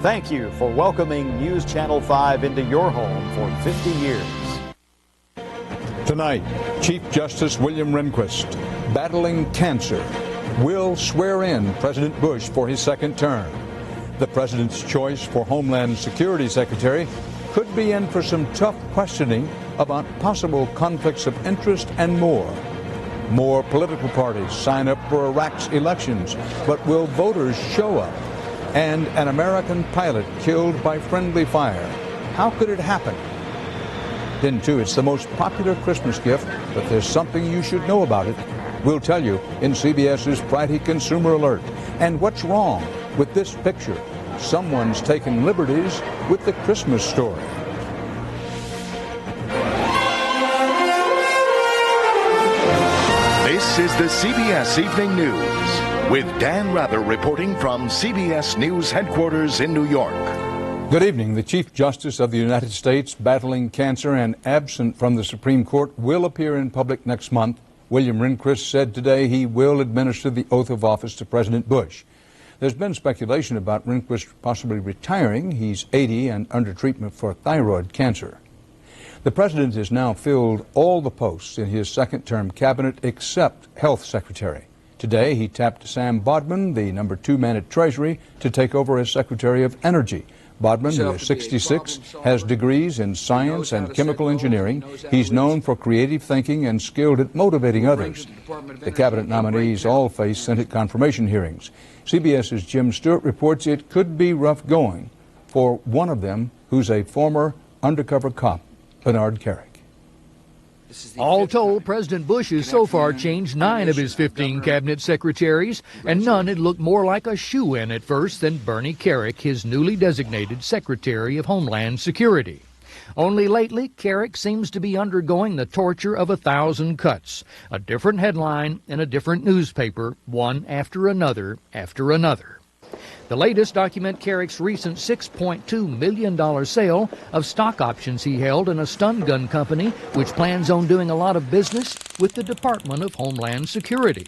Thank you for welcoming News Channel 5 into your home for 50 years. Tonight, Chief Justice William Rehnquist, battling cancer, will swear in President Bush for his second term. The president's choice for Homeland Security Secretary could be in for some tough questioning about possible conflicts of interest and more. More political parties sign up for Iraq's elections, but will voters show up? And an American pilot killed by friendly fire. How could it happen? Then, too, it's the most popular Christmas gift, but there's something you should know about it. We'll tell you in CBS's Friday Consumer Alert. And what's wrong with this picture? Someone's taken liberties with the Christmas story. This is the CBS Evening News with Dan Rather reporting from CBS News headquarters in New York. Good evening. The Chief Justice of the United States, battling cancer and absent from the Supreme Court, will appear in public next month. William Rehnquist said today he will administer the oath of office to President Bush. There's been speculation about Rehnquist possibly retiring. He's 80 and under treatment for thyroid cancer. The president has now filled all the posts in his second-term cabinet except Health Secretary. Today, he tapped Sam Bodman, the number 2 man at Treasury, to take over as Secretary of Energy. Bodman, who is 66, has degrees in science and chemical engineering. He's known for creative thinking and skilled at motivating others. The cabinet nominees all face Senate confirmation hearings. CBS's Jim Stewart reports it could be rough going for one of them, who's a former undercover cop, Bernard Carrick. All told, President Bush has so far changed 9 of his 15 cabinet secretaries, and none had looked more like a shoo-in at first than Bernie Carrick, his newly designated Secretary of Homeland Security. Only lately, Carrick seems to be undergoing the torture of 1,000 cuts, a different headline in a different newspaper, one after another after another. The latest document Carrick's recent $6.2 million sale of stock options he held in a stun gun company which plans on doing a lot of business with the Department of Homeland Security.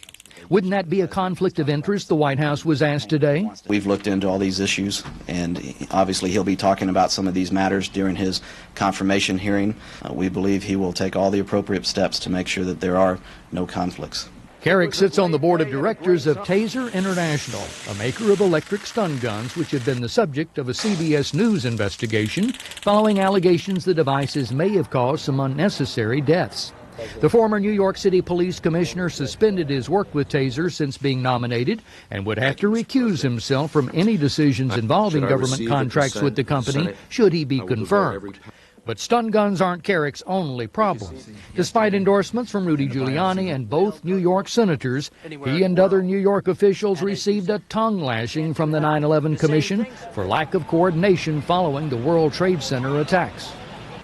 Wouldn't that be a conflict of interest, the White House was asked today? We've looked into all these issues, and obviously he'll be talking about some of these matters during his confirmation hearing. We believe he will take all the appropriate steps to make sure that there are no conflicts. Carrick sits on the board of directors of Taser International, a maker of electric stun guns, which have been the subject of a CBS News investigation following allegations the devices may have caused some unnecessary deaths. The former New York City Police Commissioner suspended his work with Taser since being nominated and would have to recuse himself from any decisions involving government contracts with the company should he be confirmed. But stun guns aren't Carrick's only problem. Despite endorsements from Rudy Giuliani and both New York senators, he and other New York officials received a tongue lashing from the 9/11 Commission for lack of coordination following the World Trade Center attacks.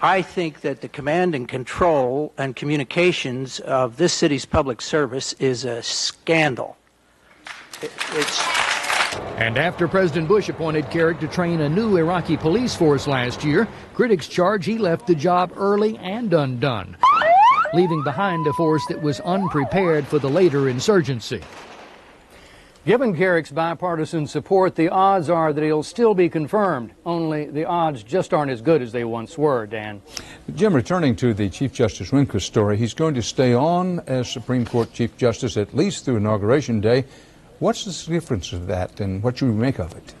I think that the command and control and communications of this city's public service is a scandal. And after President Bush appointed Carrick to train a new Iraqi police force last year, critics charge he left the job early and undone, leaving behind a force that was unprepared for the later insurgency. Given Carrick's bipartisan support, the odds are that he'll still be confirmed, only the odds just aren't as good as they once were, Dan. Jim, returning to the Chief Justice Rehnquist story, he's going to stay on as Supreme Court Chief Justice at least through Inauguration Day. What's the significance of that, and what should we make of it?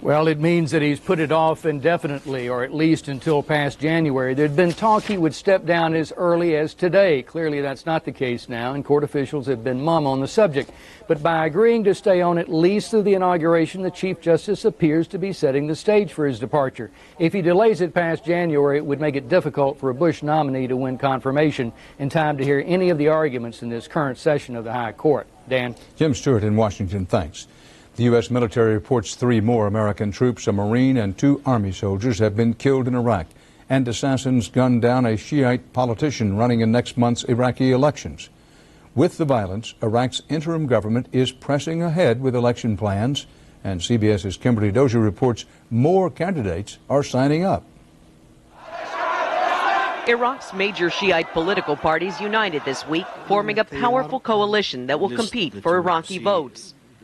Well, it means that he's put it off indefinitely, or at least until past January. There'd been talk he would step down as early as today. Clearly, that's not the case now, and court officials have been mum on the subject. But by agreeing to stay on at least through the inauguration, the Chief Justice appears to be setting the stage for his departure. If he delays it past January, it would make it difficult for a Bush nominee to win confirmation in time to hear any of the arguments in this current session of the High Court. Dan? Jim Stewart in Washington, thanks. The U.S. military reports 3 more American troops, a Marine and 2 Army soldiers, have been killed in Iraq, and assassins gunned down a Shiite politician running in next month's Iraqi elections. With the violence, Iraq's interim government is pressing ahead with election plans, and CBS's Kimberly Dozier reports more candidates are signing up. Iraq's major Shiite political parties united this week, forming a powerful coalition that will compete for Iraqi votes.